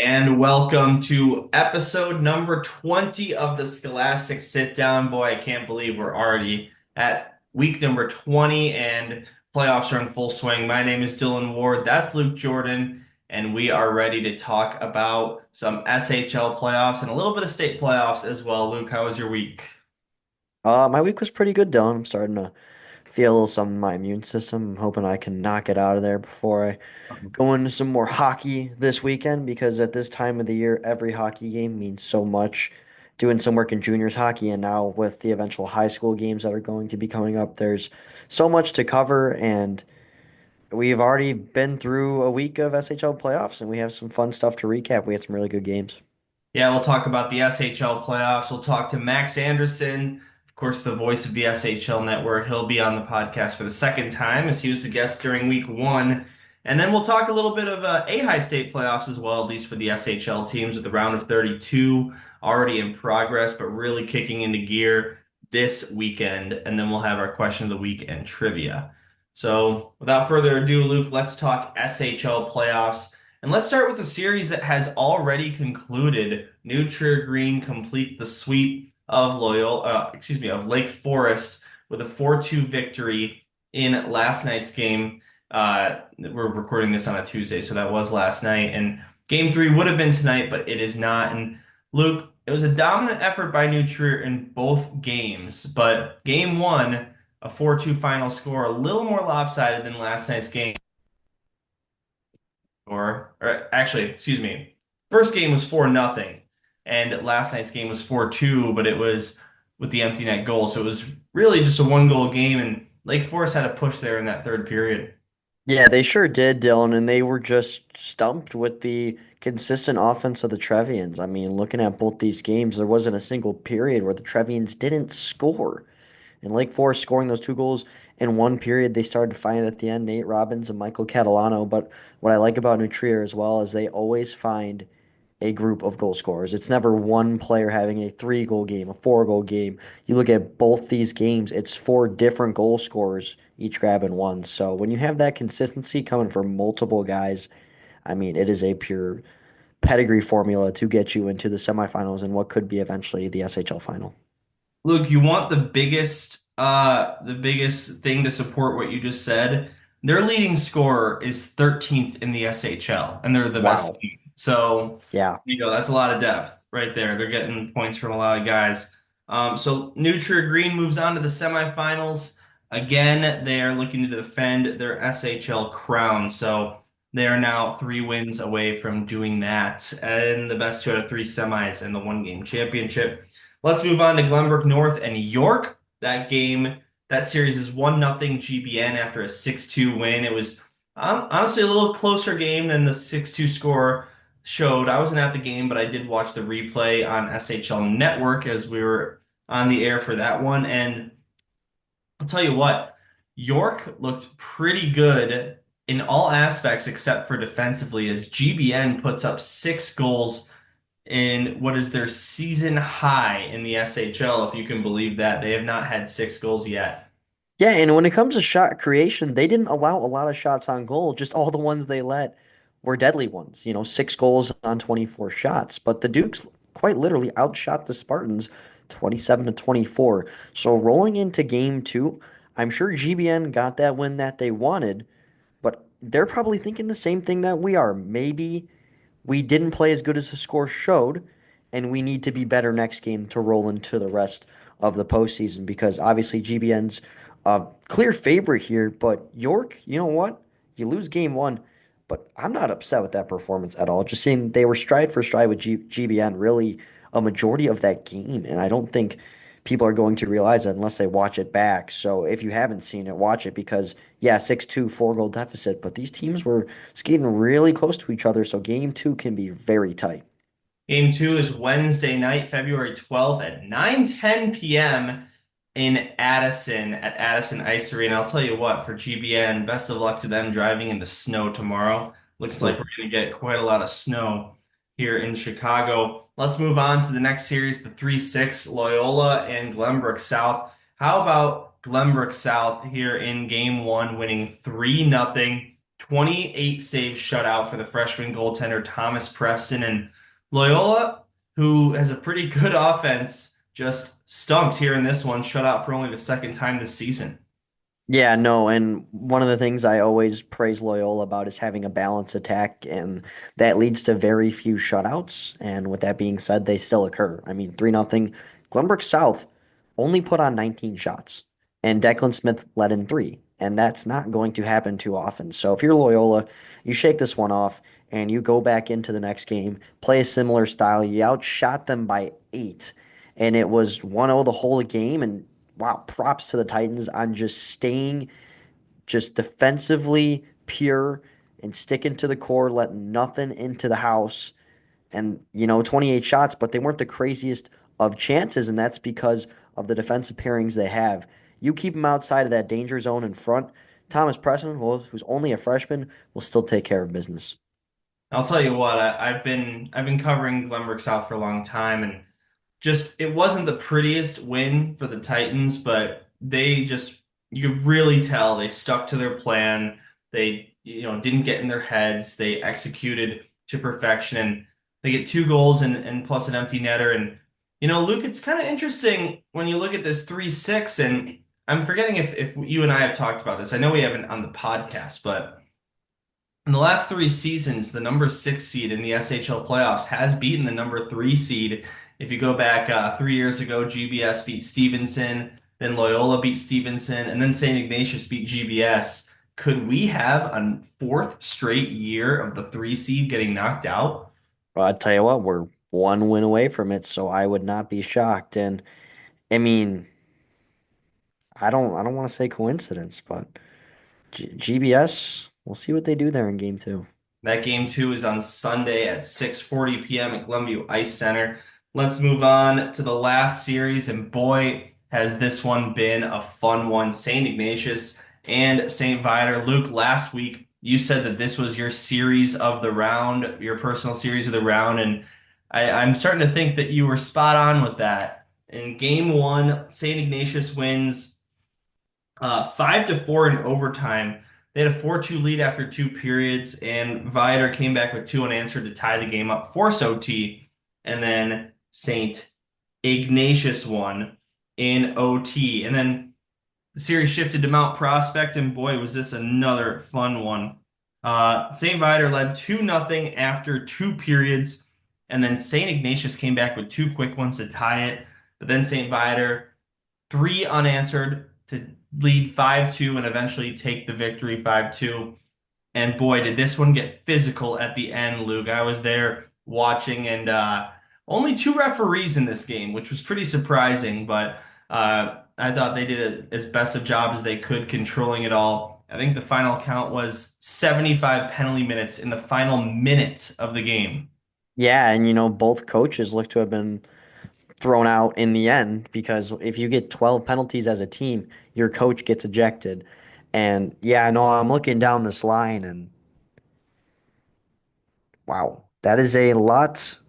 And welcome to episode number 20 of the Scholastic Sitdown. Boy, I can't believe we're already at week number 20 and playoffs are in full swing. My name is Dylan Ward. That's Luke Jordan. And we are ready to talk about some SHL playoffs and a little bit of state playoffs as well. Luke, how was your week? My week was pretty good, Dylan. I'm starting to feel some of my immune system. I'm hoping I can knock it out of there before I go into some more hockey this weekend because at this time of the year, every hockey game means so much. Doing some work in juniors hockey and now with the eventual high school games that are going to be coming up, there's so much to cover and we've already been through a week of SHL playoffs and we have some fun stuff to recap. We had some really good games. Yeah, we'll talk about the SHL playoffs. We'll talk to Max Anderson, of course, the voice of the SHL network. He'll be on the podcast for the second time as he was the guest during week one. And then we'll talk a little bit of A-High State playoffs as well, at least for the SHL teams with the round of 32 already in progress, but really kicking into gear this weekend. And then we'll have our question of the week and trivia. So without further ado, Luke, let's talk SHL playoffs. And let's start with the series that has already concluded. New Trier Green complete the sweep of of Lake Forest with a 4-2 victory in last night's game. We're recording this on a Tuesday, so that was last night. And game three would have been tonight, but it is not. And Luke, it was a dominant effort by New Trier in both games, but game one, a 4-2 final score, a little more lopsided than last night's game. Or actually, excuse me. First game was 4-0, and last night's game was 4-2, but it was with the empty net goal. So it was really just a one goal game, and Lake Forest had a push there in that third period. Yeah, they sure did, Dylan, and they were just stumped with the consistent offense of the Trevians. I mean, looking at both these games, there wasn't a single period where the Trevians didn't score. And Lake Forest scoring those two goals in one period, they started to find it at the end, Nate Robbins and Michael Catalano. But what I like about New Trier as well is they always find a group of goal scorers. It's never one player having a 3 goal game, a 4 goal game. You look at both these games, it's four different goal scorers, each grabbing one. So when you have that consistency coming from multiple guys, I mean, it is a pure pedigree formula to get you into the semifinals and what could be eventually the SHL final. Luke, you want the biggest thing to support what you just said. Their leading scorer is 13th in the SHL, and they're the best Wow. team. So, Yeah. that's a lot of depth right there. They're getting points from a lot of guys. So New Trier Green moves on to the semifinals. Again, they are looking to defend their SHL crown. So they are now 3 wins away from doing that, and the best 2 out of 3 semis and the one game championship. Let's move on to Glenbrook North and York. That series is 1-0 GBN after a 6-2 win. It was honestly a little closer game than the 6-2 score showed. I wasn't at the game, but I did watch the replay on SHL Network as we were on the air for that one. And I'll tell you what, York looked pretty good in all aspects except for defensively, as GBN puts up 6 goals in what is their season high in the SHL, if you can believe that. They have not had 6 goals yet. Yeah, and when it comes to shot creation, they didn't allow a lot of shots on goal. Just all the ones they let were deadly ones. 6 goals on 24 shots. But the Dukes quite literally outshot the Spartans 27 to 24. So rolling into game two, I'm sure GBN got that win that they wanted, but they're probably thinking the same thing that we are. Maybe we didn't play as good as the score showed, and we need to be better next game to roll into the rest of the postseason because obviously GBN's a clear favorite here. But York, you know what? You lose game one, but I'm not upset with that performance at all. Just seeing they were stride for stride with GBN really a majority of that game, and I don't think people are going to realize that unless they watch it back. So if you haven't seen it, watch it because yeah, 6-2, 4 goal deficit, but these teams were skating really close to each other, so game two can be very tight. Game two is Wednesday night, February 12th at 9:10 p.m. in Addison at Addison Ice Arena. I'll tell you what, for GBN, best of luck to them driving in the snow tomorrow. Looks like we're going to get quite a lot of snow here in Chicago. Let's move on to the next series, the 3-6 Loyola and Glenbrook South. How about Glenbrook South here in game one, winning 3-0, 28 saves shutout for the freshman goaltender Thomas Preston, and Loyola, who has a pretty good offense, just stumped here in this one, shut out for only the second time this season. Yeah, no, and one of the things I always praise Loyola about is having a balanced attack, and that leads to very few shutouts. And with that being said, they still occur. I mean, 3-0. Glenbrook South only put on 19 shots, and Declan Smith let in three, and that's not going to happen too often. So if you're Loyola, you shake this one off, and you go back into the next game, play a similar style. You outshot them by 8, and it was 1-0 the whole game, and wow, props to the Titans on just staying just defensively pure and sticking to the core, letting nothing into the house. And, 28 shots, but they weren't the craziest of chances, and that's because of the defensive pairings they have. You keep them outside of that danger zone in front. Thomas Preston, who's only a freshman, will still take care of business. I'll tell you what, I've been covering Glenbrook South for a long time, and just it wasn't the prettiest win for the Titans, but they just you could really tell they stuck to their plan. They, didn't get in their heads. They executed to perfection, and they get two goals and plus an empty netter. And Luke, it's kind of interesting when you look at this 3-6, and I'm forgetting if you and I have talked about this. I know we haven't on the podcast, but in the last three seasons, the number 6 seed in the SHL playoffs has beaten the number 3 seed. If you go back 3 years ago, GBS beat Stevenson, then Loyola beat Stevenson, and then St. Ignatius beat GBS. Could we have a fourth straight year of the 3 seed getting knocked out? Well, I tell you what, we're one win away from it, so I would not be shocked. And I mean, I don't want to say coincidence, but GBS, we'll see what they do there in game two. That game two is on Sunday at 6:40 p.m. at Glenview Ice Center. Let's move on to the last series, and boy, has this one been a fun one. St. Ignatius and St. Viator. Luke, last week you said that this was your series of the round, your personal series of the round, and I'm starting to think that you were spot on with that. In game one, St. Ignatius wins 5-4 in overtime. They had a 4-2 lead after two periods, and Viator came back with two unanswered to tie the game up, force OT, and then St. Ignatius won in OT. And then the series shifted to Mount Prospect, and boy, was this another fun one. St. Viator led 2-0 after two periods, and then St. Ignatius came back with two quick ones to tie it. But then St. Viator, three unanswered to lead 5-2 and eventually take the victory 5-2. And boy, did this one get physical at the end, Luke. I was there watching, and only two referees in this game, which was pretty surprising, but I thought they did as best a job as they could controlling it all. I think the final count was 75 penalty minutes in the final minute of the game. Yeah, and both coaches look to have been thrown out in the end because if you get 12 penalties as a team, your coach gets ejected. And yeah, no, I'm looking down this line and wow, that is a lot.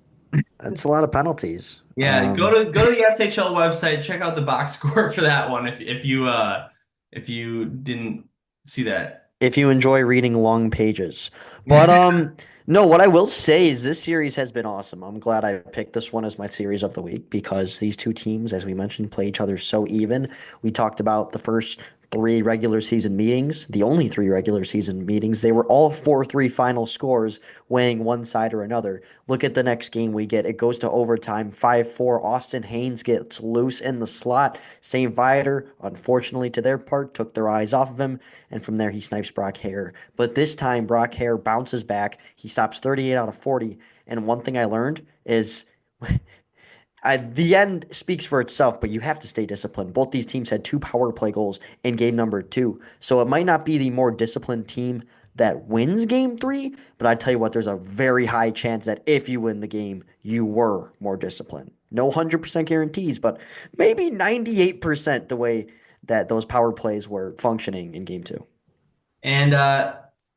That's a lot of penalties. Yeah, go to the SHL website, check out the box score for that one if you didn't see that. If you enjoy reading long pages. But no, what I will say is this series has been awesome. I'm glad I picked this one as my series of the week because these two teams, as we mentioned, play each other so even. We talked about the first three regular season meetings, the only three regular season meetings. They were all 4-3 final scores, weighing one side or another. Look at the next game we get. It goes to overtime, 5-4. Austin Haynes gets loose in the slot. St. Viator, unfortunately to their part, took their eyes off of him, and from there he snipes Brock Hare. But this time, Brock Hare bounces back. He stops 38 out of 40. And one thing I learned is the end speaks for itself, but you have to stay disciplined. Both these teams had two power play goals in game number two. So it might not be the more disciplined team that wins game three, but I tell you what, there's a very high chance that if you win the game, you were more disciplined. No 100% guarantees, but maybe 98% the way that those power plays were functioning in game two. And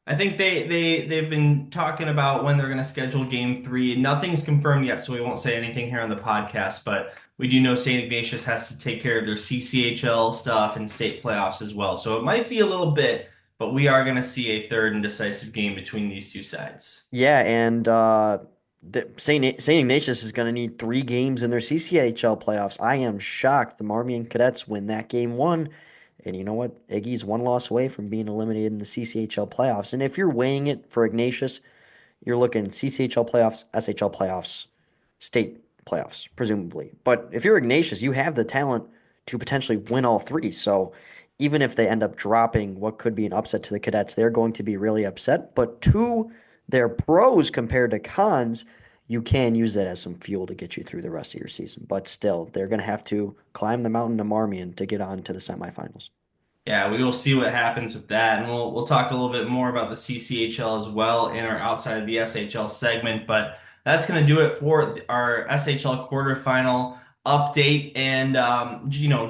I think they've been talking about when they're going to schedule game three. Nothing's confirmed yet, so we won't say anything here on the podcast, but we do know St. Ignatius has to take care of their CCHL stuff and state playoffs as well. So it might be a little bit but we are going to see a third and decisive game between these two sides. Yeah, and St. Ignatius is going to need 3 games in their CCHL playoffs. I am shocked the Marmion Cadets win that game one. And you know what? Iggy's one loss away from being eliminated in the CCHL playoffs. And if you're weighing it for Ignatius, you're looking CCHL playoffs, SHL playoffs, state playoffs, presumably. But if you're Ignatius, you have the talent to potentially win all three. So even if they end up dropping what could be an upset to the Cadets, they're going to be really upset. But to their pros compared to cons, you can use that as some fuel to get you through the rest of your season. But still, they're going to have to climb the mountain to Marmion to get on to the semifinals. Yeah, we will see what happens with that, and we'll talk a little bit more about the CCHL as well in our outside of the SHL segment. But that's going to do it for our SHL quarterfinal update. And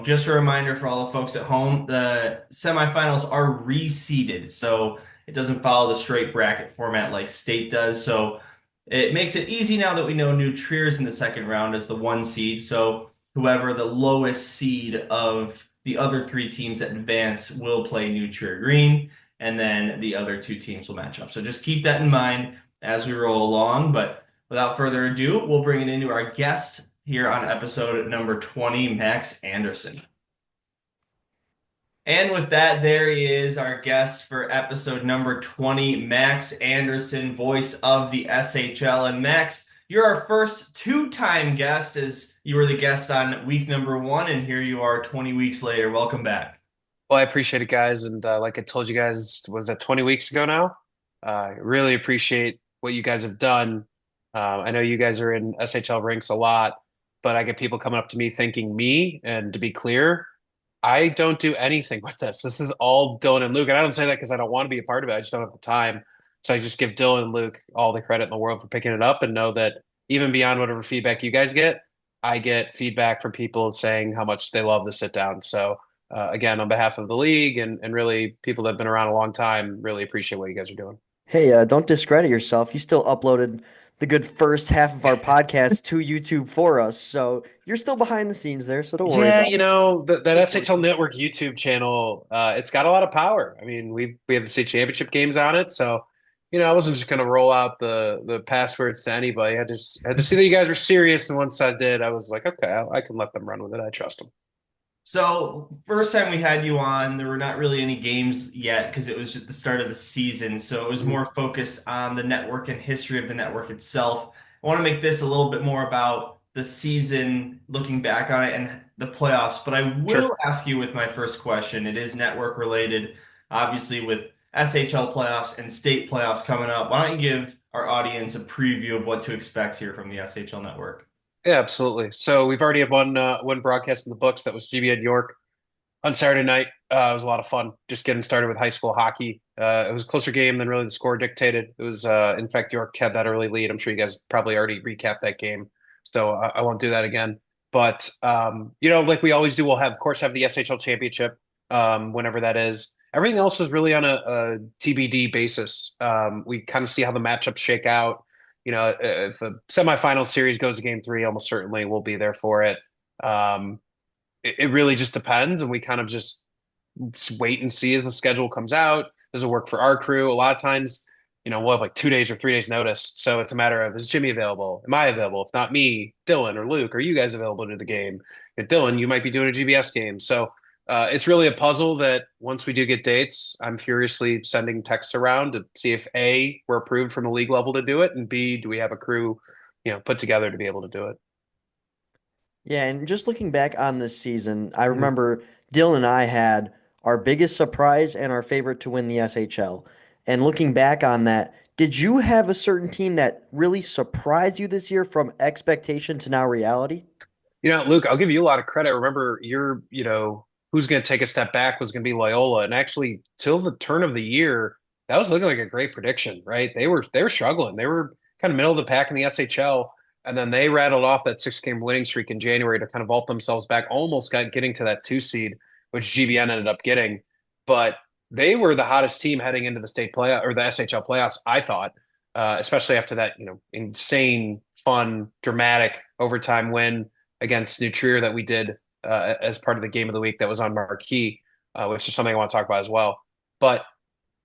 just a reminder for all the folks at home, the semifinals are reseeded, so it doesn't follow the straight bracket format like state does. So it makes it easy now that we know New Trier's in the second round as the 1 seed. So whoever the lowest seed of the other 3 teams that advance will play New Trier Green, and then the other 2 teams will match up. So just keep that in mind as we roll along. But without further ado, we'll bring it into our guest here on episode number 20, Max Anderson. And with that, there he is, our guest for episode number 20, Max Anderson, voice of the SHL. And Max, you're our first two-time guest, as you were the guest on week number 1, and here you are 20 weeks later. Welcome back. Well, I appreciate it, guys. And like I told you guys, was that 20 weeks ago now? Really appreciate what you guys have done. I know you guys are in SHL ranks a lot, but I get people coming up to me thanking me. And to be clear, I don't do anything with this. This is all Dylan and Luke. And I don't say that because I don't want to be a part of it. I just don't have the time. So I just give Dylan and Luke all the credit in the world for picking it up and know that even beyond whatever feedback you guys get, I get feedback from people saying how much they love the sit down. So again, on behalf of the league and really people that have been around a long time, really appreciate what you guys are doing. Hey, don't discredit yourself. You still uploaded the good first half of our podcast to YouTube for us, so you're still behind the scenes there, so don't worry Yeah, about it. that SHL Network YouTube channel, it's got a lot of power. I mean, we have the state championship games on it, so I wasn't just gonna roll out the passwords to anybody. I just had to see that you guys were serious, and once I did, I was like, okay, I can let them run with it. I trust them. So, first time we had you on, there were not really any games yet because it was just the start of the season. So, it was Mhm. more focused on the network and history of the network itself. I want to make this a little bit more about the season, looking back on it, and the playoffs. But I will Sure. ask you with my first question. It is network related, obviously, with SHL playoffs and state playoffs coming up. Why don't you give our audience a preview of what to expect here from the SHL network? Yeah, absolutely. So we've already had one broadcast in the books. That was GBN York on Saturday night. It was a lot of fun just getting started with high school hockey. It was a closer game than really the score dictated. It was, in fact, York had that early lead. I'm sure you guys probably already recapped that game, so I won't do that again. But like we always do, we'll have, of course, have the SHL championship whenever that is. Everything else is really on a TBD basis. We kind of see how the matchups shake out. If a semifinal series goes to game 3, almost certainly we'll be there for it. Um, it really just depends, and we kind of just wait and see as the schedule comes out. Does it work for our crew? A lot of times, we'll have like 2 days or 3 days notice. So it's a matter of, is Jimmy available? Am I available? If not me, Dylan or Luke, are you guys available to the game? If Dylan, you might be doing a GBS game. So it's really a puzzle that once we do get dates, I'm furiously sending texts around to see if A, we're approved from the league level to do it, and B, do we have a crew, put together to be able to do it. Yeah, and just looking back on this season, I Mhm. remember Dylan and I had our biggest surprise and our favorite to win the SHL. And looking back on that, did you have a certain team that really surprised you this year from expectation to now reality? Luke, I'll give you a lot of credit. Remember, who's going to take a step back was going to be Loyola, and actually, till the turn of the year, that was looking like a great prediction, right? They were struggling. They were kind of middle of the pack in the SHL, and then they rattled off that 6 game winning streak in January to kind of vault themselves back, almost got getting to that 2 seed, which GBN ended up getting. But they were the hottest team heading into the state play or the SHL playoffs, I thought, especially after that, insane, fun, dramatic overtime win against New Trier that we did as part of the game of the week that was on Marquee, which is something I want to talk about as well. But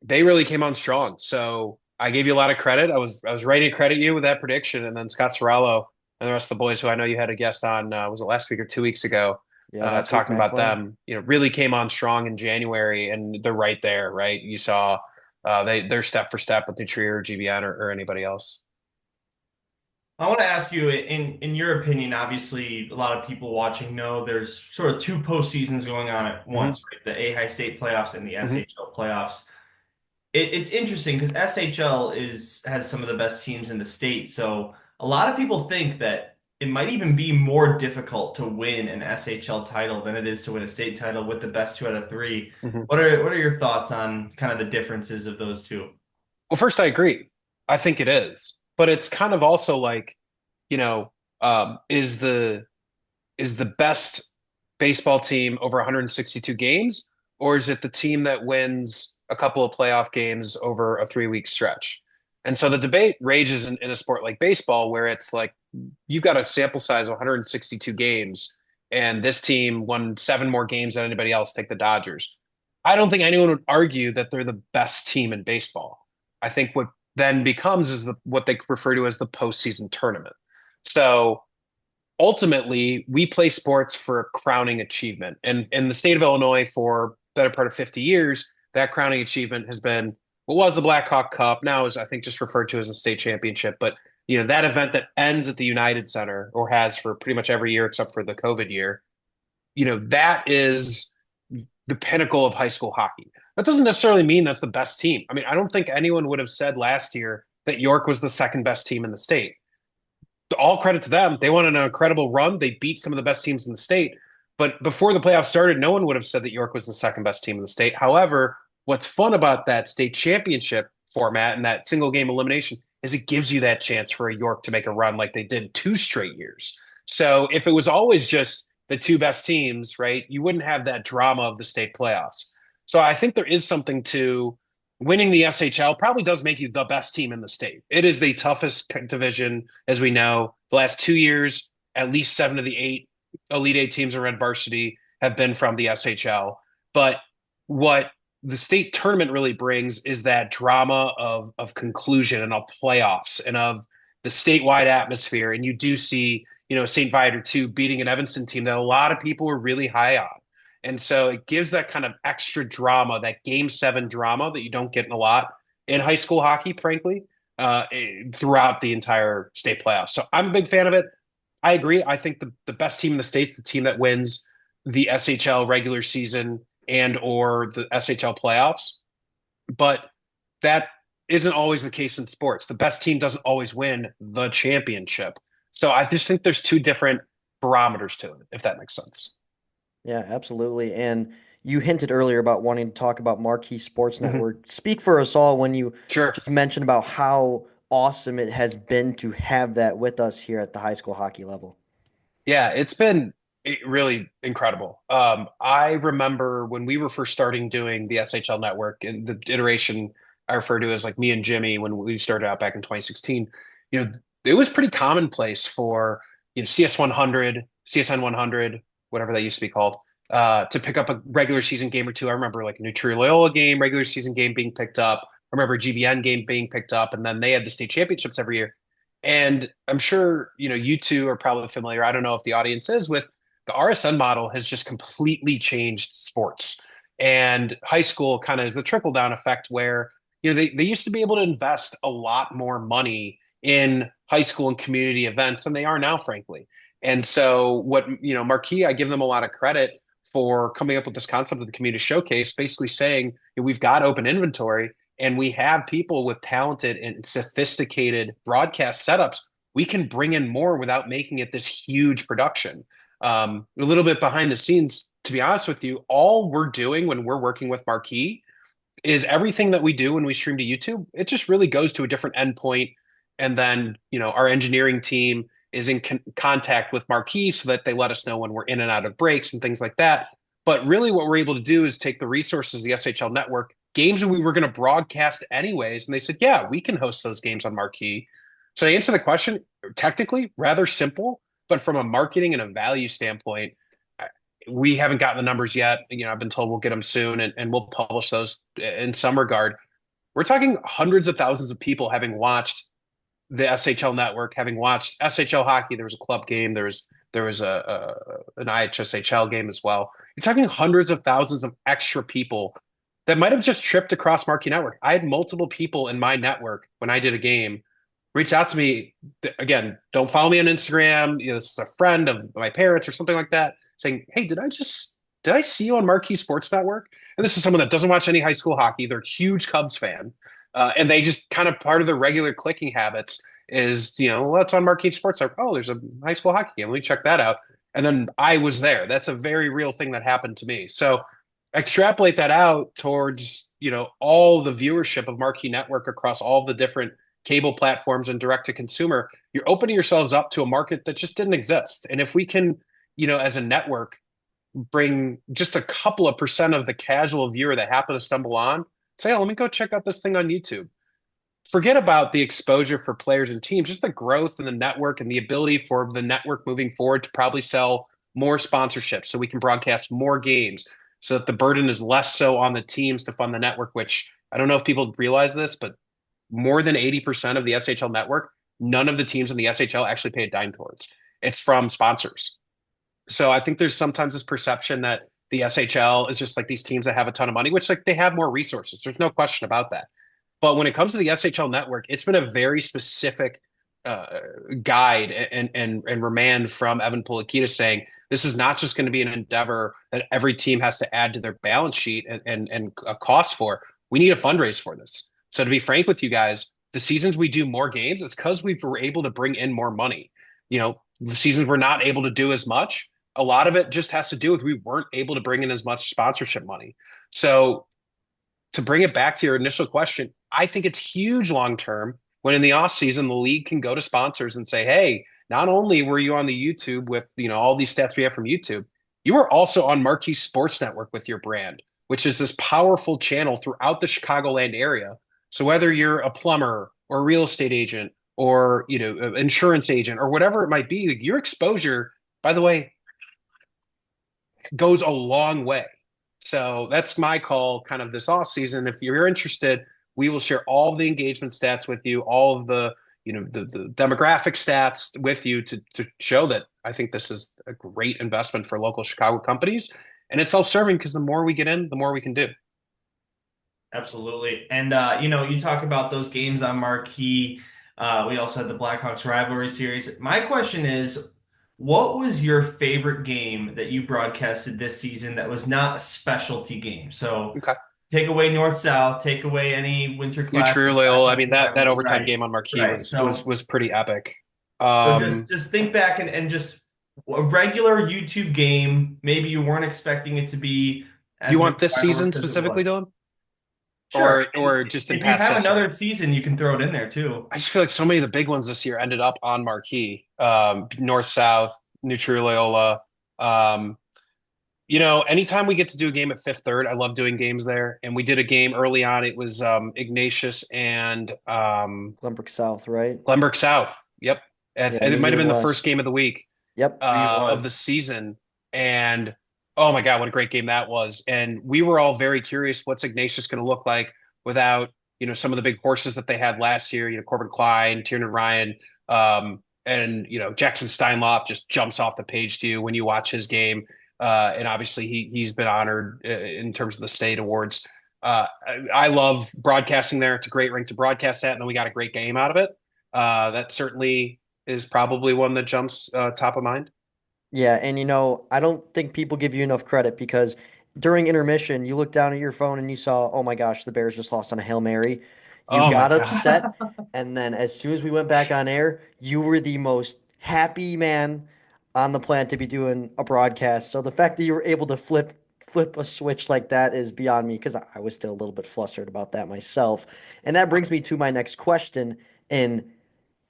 they really came on strong. So I gave you a lot of credit. I was ready to credit you with that prediction, and then Scott Sorrello and the rest of the boys, who I know you had a guest on, was it last week or 2 weeks ago, Yeah, last week, talking Matt about Flynn. them. Really came on strong in January, and they're right there, right? You saw they're step for step with Trier, GBN, or anybody else. I want to ask you, in your opinion, obviously a lot of people watching know there's sort of two postseasons going on at Hmm. once, right? The A High State playoffs and the Hmm. SHL playoffs. It's interesting because SHL has some of the best teams in the state. So a lot of people think that it might even be more difficult to win an SHL title than it is to win a state title with the best two out of three. Hmm. What are your thoughts on kind of the differences of those two? Well, first, I agree. I think it is, but it's kind of also like, you know, is the best baseball team over 162 games, or is it the team that wins a couple of playoff games over a 3 week stretch? And so the debate rages in a sport like baseball, where it's like you've got a sample size of 162 games, and this team won seven more games than anybody else. Take the Dodgers. I don't think anyone would argue that they're the best team in baseball. I think what then becomes is what they refer to as the postseason tournament. So ultimately we play sports for a crowning achievement. And in the state of Illinois for better part of 50 years, that crowning achievement has been what was the Blackhawk Cup, now is I think just referred to as the state championship. But that event that ends at the United Center, or has for pretty much every year except for the COVID year, that is the pinnacle of high school hockey. That doesn't necessarily mean that's the best team. I mean, I don't think anyone would have said last year that York was the second best team in the state. All credit to them. They won an incredible run. They beat some of the best teams in the state. But before the playoffs started, no one would have said that York was the second best team in the state. However, what's fun about that state championship format and that single game elimination is it gives you that chance for a York to make a run like they did 2 straight years. So if it was always just the two best teams, right, you wouldn't have that drama of the state playoffs. So I think there is something to winning the SHL probably does make you the best team in the state. It is the toughest division, as we know. The last 2 years, at least seven of the eight Elite Eight teams in Red Varsity have been from the SHL. But what the state tournament really brings is that drama of conclusion and of playoffs and of the statewide atmosphere. And you do see, St. Viator 2 beating an Evanston team that a lot of people were really high on. And so it gives that kind of extra drama, that game seven drama that you don't get in a lot in high school hockey, frankly, throughout the entire state playoffs. So I'm a big fan of it. I agree. I think the best team in the state, the team that wins the SHL regular season and or the SHL playoffs. But that isn't always the case in sports. The best team doesn't always win the championship. So I just think there's two different barometers to it, if that makes sense. Yeah, absolutely. And you hinted earlier about wanting to talk about Marquee Sports Mhm. Network. Speak for us all when you Sure. just mentioned about how awesome it has been to have that with us here at the high school hockey level. Yeah, it's been really incredible. I remember when we were first starting doing the SHL network and the iteration I refer to as like me and Jimmy when we started out back in 2016, you know, it was pretty commonplace for, CS 100, CSN 100, whatever that used to be called, to pick up a regular season game or two. I remember like a New Trier Loyola game, regular season game being picked up. I remember a GBN game being picked up, and then they had the state championships every year. And I'm sure, you two are probably familiar. I don't know if the audience is with the RSN model has just completely changed sports. And high school kind of is the trickle down effect where, they used to be able to invest a lot more money in high school and community events than they are now, frankly. And so Marquee, I give them a lot of credit for coming up with this concept of the community showcase, basically saying we've got open inventory and we have people with talented and sophisticated broadcast setups, we can bring in more without making it this huge production. A little bit behind the scenes, to be honest with you, all we're doing when we're working with Marquee is everything that we do when we stream to YouTube, it just really goes to a different endpoint. And then, our engineering team is in contact with Marquee so that they let us know when we're in and out of breaks and things like that. But really, what we're able to do is take the resources of the SHL network, games that we were going to broadcast anyways. And they said, yeah, we can host those games on Marquee. So to answer the question, technically, rather simple, but from a marketing and a value standpoint, we haven't gotten the numbers yet. I've been told we'll get them soon and we'll publish those in some regard. We're talking hundreds of thousands of people having watched the SHL network, having watched SHL hockey. There was a club game. There was an IHSHL game as well. You're talking hundreds of thousands of extra people that might have just tripped across Marquee Network. I had multiple people in my network when I did a game reach out to me. Again, don't follow me on Instagram. This is a friend of my parents or something like that, saying, "Hey, did I see you on Marquee Sports Network?" And this is someone that doesn't watch any high school hockey. They're a huge Cubs fan, and they just kind of part of their regular clicking habits is, what's on Marquee Sports Network? Oh, there's a high school hockey game. Let me check that out. And then I was there. That's a very real thing that happened to me. So extrapolate that out towards, all the viewership of Marquee Network across all the different cable platforms and direct to consumer. You're opening yourselves up to a market that just didn't exist. And if we can, as a network, bring just a couple of percent of the casual viewer that happen to stumble on, say, oh, let me go check out this thing on YouTube. Forget about the exposure for players and teams, just the growth in the network and the ability for the network moving forward to probably sell more sponsorships so we can broadcast more games so that the burden is less so on the teams to fund the network, which I don't know if people realize this, but more than 80% of the SHL network, none of the teams in the SHL actually pay a dime towards. It's from sponsors. So I think there's sometimes this perception that the SHL is just like these teams that have a ton of money, which like they have more resources. There's no question about that. But when it comes to the SHL network, it's been a very specific guide and remand from Evan Polakita saying this is not just going to be an endeavor that every team has to add to their balance sheet and a cost for. We need a fundraise for this. So to be frank with you guys, the seasons we do more games, it's because we were able to bring in more money. The seasons we're not able to do as much. A lot of it just has to do with we weren't able to bring in as much sponsorship money. So to bring it back to your initial question, I think it's huge long term when in the off season the league can go to sponsors and say, "Hey, not only were you on the YouTube with all these stats we have from YouTube, you were also on Marquee Sports Network with your brand, which is this powerful channel throughout the Chicagoland area. So whether you're a plumber or a real estate agent or insurance agent or whatever it might be, like, your exposure, by the way, goes a long way." So that's my call kind of this off season. If you're interested, we will share all of the engagement stats with you, all of the, the demographic stats with you to show that I think this is a great investment for local Chicago companies. And it's self-serving because the more we get in, the more we can do. Absolutely. And you talk about those games on Marquee. We also had the Blackhawks rivalry series. My question is, what was your favorite game that you broadcasted this season that was not a specialty game? So Okay. take away North-South, take away any Winter New Classic, True Loyola. I Blackhawks mean, that rivalry. overtime Right. game on Marquee Right. was pretty epic. So Um, just think back and just a regular YouTube game. Maybe you weren't expecting it to be do as you big want this a season firework as it specifically, was. Dylan? Sure. Or just in If you past have history? another season, you can throw it in there too. I just feel like so many of the big ones this year ended up on Marquee. North South, New True Loyola. Um, anytime we get to do a game at Fifth Third, I love doing games there. And we did a game early on. It was Ignatius and Glenbrook South, right? Glenbrook South. Yep. Yeah, And it might neither have been the first was. game of the week Yep. Maybe it of the was. season. And oh my God, what a great game that was. And we were all very curious what's Ignatius going to look like without, some of the big horses that they had last year, Corbin Klein, Tiernan Ryan, and, Jackson Steinloff just jumps off the page to you when you watch his game. And obviously he's been honored in terms of the state awards. I love broadcasting there. It's a great rink to broadcast at, and then we got a great game out of it. That certainly is probably one that jumps top of mind. Yeah, and I don't think people give you enough credit because during intermission, you looked down at your phone and you saw, oh my gosh, the Bears just lost on a Hail Mary. You Oh my got God. upset, and then as soon as we went back on air, you were the most happy man on the planet to be doing a broadcast. So the fact that you were able to flip a switch like that is beyond me because I was still a little bit flustered about that myself. And that brings me to my next question. And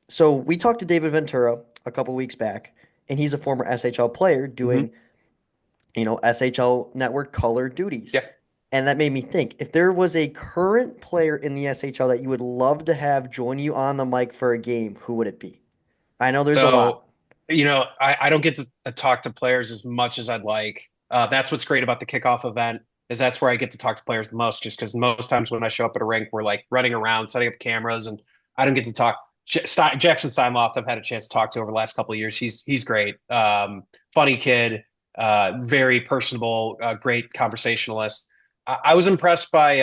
so we talked to David Ventura a couple weeks back, and he's a former SHL player Mhm. doing, SHL network color duties. Yeah. And that made me think, if there was a current player in the SHL that you would love to have join you on the mic for a game, who would it be? I know there's a So, lot. I don't get to talk to players as much as I'd like. That's what's great about the kickoff event is that's where I get to talk to players the most, just because most times when I show up at a rink, we're like running around, setting up cameras, and I don't get to talk. Jackson Steinloft, I've had a chance to talk to over the last couple of years. He's great, funny kid, very personable, great conversationalist. I was impressed by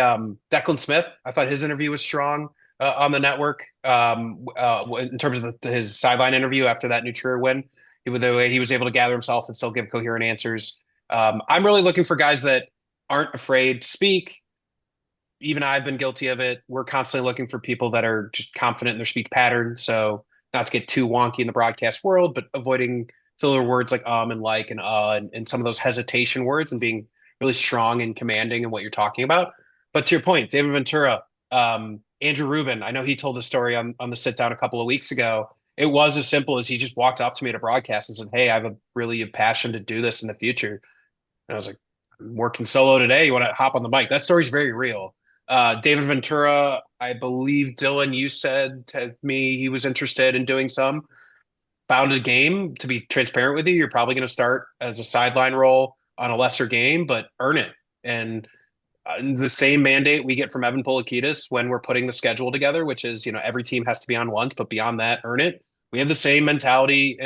Declan Smith. I thought his interview was strong on the network in terms of his sideline interview after that New Trier win. The way he was able to gather himself and still give coherent answers. I'm really looking for guys that aren't afraid to speak. Even I've been guilty of it. We're constantly looking for people that are just confident in their speech pattern. So not to get too wonky in the broadcast world, but avoiding filler words like and like and some of those hesitation words and being really strong and commanding in what you're talking about. But to your point, David Ventura, Andrew Rubin, I know he told the story on the sit down a couple of weeks ago. It was as simple as he just walked up to me at a broadcast and said, "Hey, I have a really passion to do this in the future." And I was like, "I'm working solo today. You want to hop on the mic?" That story's very real. David Ventura, I believe Dylan, you said to me he was interested in doing some. Found a game, to be transparent with you, you're probably going to start as a sideline role on a lesser game, but earn it. And the same mandate we get from Evan Polikitis when we're putting the schedule together, which is, every team has to be on once, but beyond that, earn it. We have the same mentality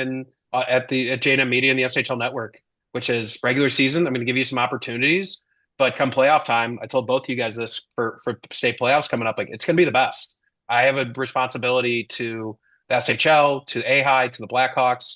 at J&M Media and the SHL Network, which is regular season. I'm going to give you some opportunities, but come playoff time, I told both of you guys this for state playoffs coming up, like it's going to be the best. I have a responsibility to the SHL, to AHI, to the Blackhawks.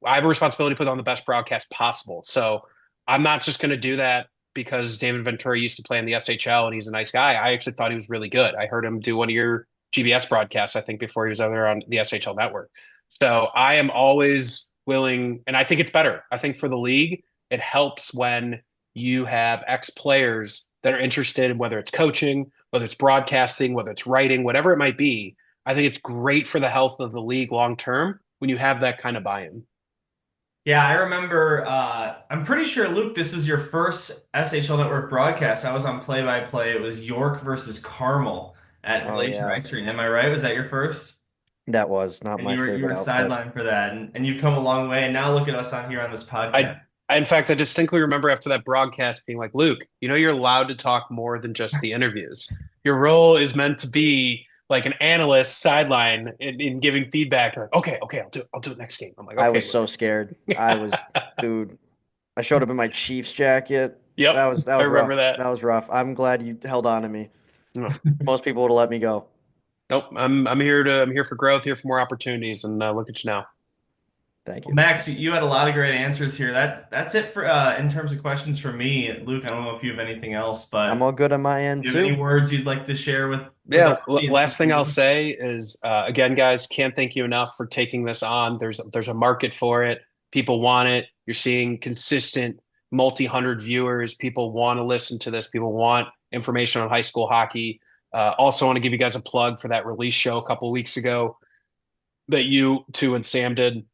I have a responsibility to put on the best broadcast possible. So I'm not just going to do that because David Ventura used to play in the SHL and he's a nice guy. I actually thought he was really good. I heard him do one of your GBS broadcasts, I think, before he was over on the SHL network. So I am always willing, and I think it's better. I think for the league, it helps when you have ex players that are interested in whether it's coaching, whether it's broadcasting, whether it's writing, whatever it might be. I think it's great for the health of the league long term when you have that kind of buy-in. Yeah, I remember. I'm pretty sure, Luke, this was your first SHL Network broadcast. I was on play-by-play. It was York versus Carmel at Oh Glacier yeah, Ice Cream. Am I right? Was that your first? that was not And my you favorite were outfit. sidelined for that, and you've come a long way. And now look at us on here on this I, podcast. in fact, I distinctly remember after that broadcast being like, Luke, you're allowed to talk more than just the interviews. Your role is meant to be like an analyst sideline in giving feedback. Like, okay, I'll do it next game. I'm like, I okay, was Luke. so scared. Dude, I showed up in my Chiefs jacket. Yep, That I was remember rough. that. That was rough. I'm glad you held on to me. No, Most people would have let me go. nope. I'm here for growth, here for more opportunities, and look at you now. Thank Well, you. Max, you had a lot of great answers here. That's it for in terms of questions from me. Luke, I don't know if you have anything else, I'm but all good on my end do you have any too. words you'd like to share with Yeah, our audience last before thing we I'll leave? say is again, guys, can't thank you enough for taking this on. There's a market for it. People want it. You're seeing consistent multi-hundred viewers. People want to listen to this. People want information on high school hockey. Also want to give you guys a plug for that release show a couple of weeks ago that you two and Sam did.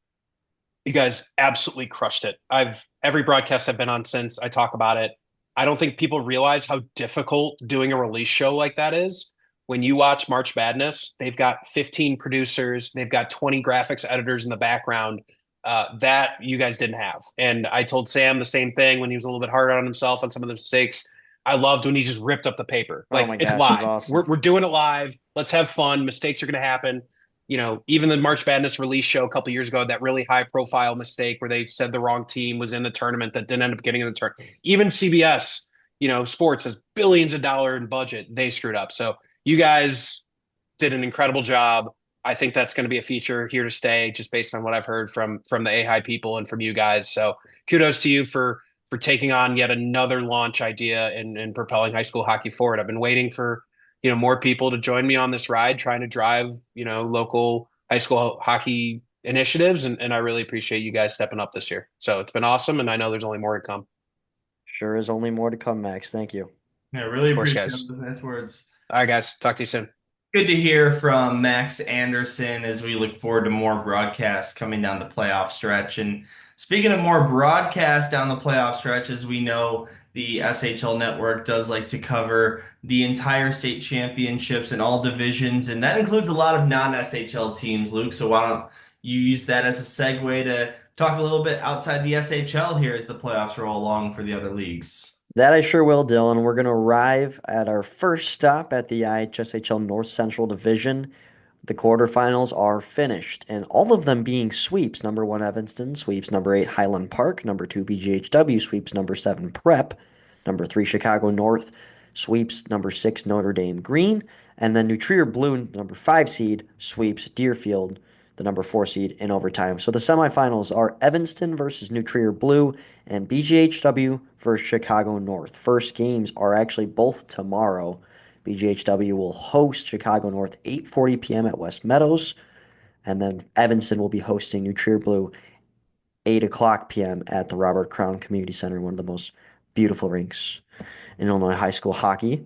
You guys absolutely crushed it. I've every broadcast I've been on since I talk about it. I don't think people realize how difficult doing a release show like that is. When you watch March Madness, they've got 15 producers, they've got 20 graphics editors in the background that you guys didn't have. And I told Sam the same thing when he was a little bit hard on himself on some of the mistakes. I loved when he just ripped up the paper. Oh Like my it's gosh, he's live. awesome. We're doing it live. Let's have fun. Mistakes are going to happen. Even the March Madness release show a couple years ago, that really high profile mistake where they said the wrong team was in the tournament that didn't end up getting in the tournament. Even CBS, sports has billions of dollars in budget. They screwed up. So you guys did an incredible job. I think that's going to be a feature here to stay, just based on what I've heard from the AHI people and from you guys. So kudos to you for taking on yet another launch idea and propelling high school hockey forward. I've been waiting for more people to join me on this ride, trying to drive local high school hockey initiatives, and I really appreciate you guys stepping up this year. So it's been awesome, and I know there's only more to come. Sure is only more to come, Max. Thank you. Yeah, really Of course, appreciate guys. those nice words. All right, guys. Talk to you soon. Good to hear from Max Anderson as we look forward to more broadcasts coming down the playoff stretch. And speaking of more broadcasts down the playoff stretch, as we know, the SHL network does like to cover the entire state championships in all divisions, and that includes a lot of non-SHL teams, Luke. So why don't you use that as a segue to talk a little bit outside the SHL here as the playoffs roll along for the other leagues? That I sure will, Dylan. We're going to arrive at our first stop at the IHSHL North Central Division. The quarterfinals are finished, and all of them being sweeps. Number one, Evanston sweeps number eight, Highland Park. Number two, BGHW sweeps number seven, Prep. Number three, Chicago North sweeps number six, Notre Dame Green. And then New Trier Blue, number five seed, sweeps Deerfield, the number four seed, in overtime. So the semifinals are Evanston versus New Trier Blue and BGHW versus Chicago North. First games are actually both tomorrow. BGHW will host Chicago North 8:40 p.m. at West Meadows, and then Evanston will be hosting New Trier Blue 8 o'clock p.m. at the Robert Crown Community Center, one of the most beautiful rinks in Illinois high school hockey.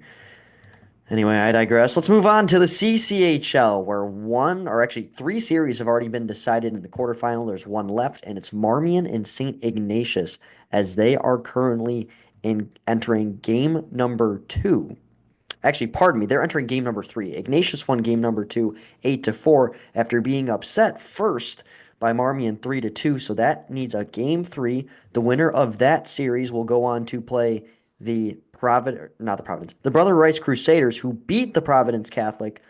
Anyway, I digress. Let's move on to the CCHL, where one, or actually three series have already been decided in the quarterfinal. There's one left, and it's Marmion and St. Ignatius, as they are currently entering game number two. Actually, pardon me, they're entering game number three. Ignatius won game number two, 8-4, after being upset first by Marmion 3-2. So that needs a game three. The winner of that series will go on to play the the Brother Rice Crusaders, who beat the Providence Catholic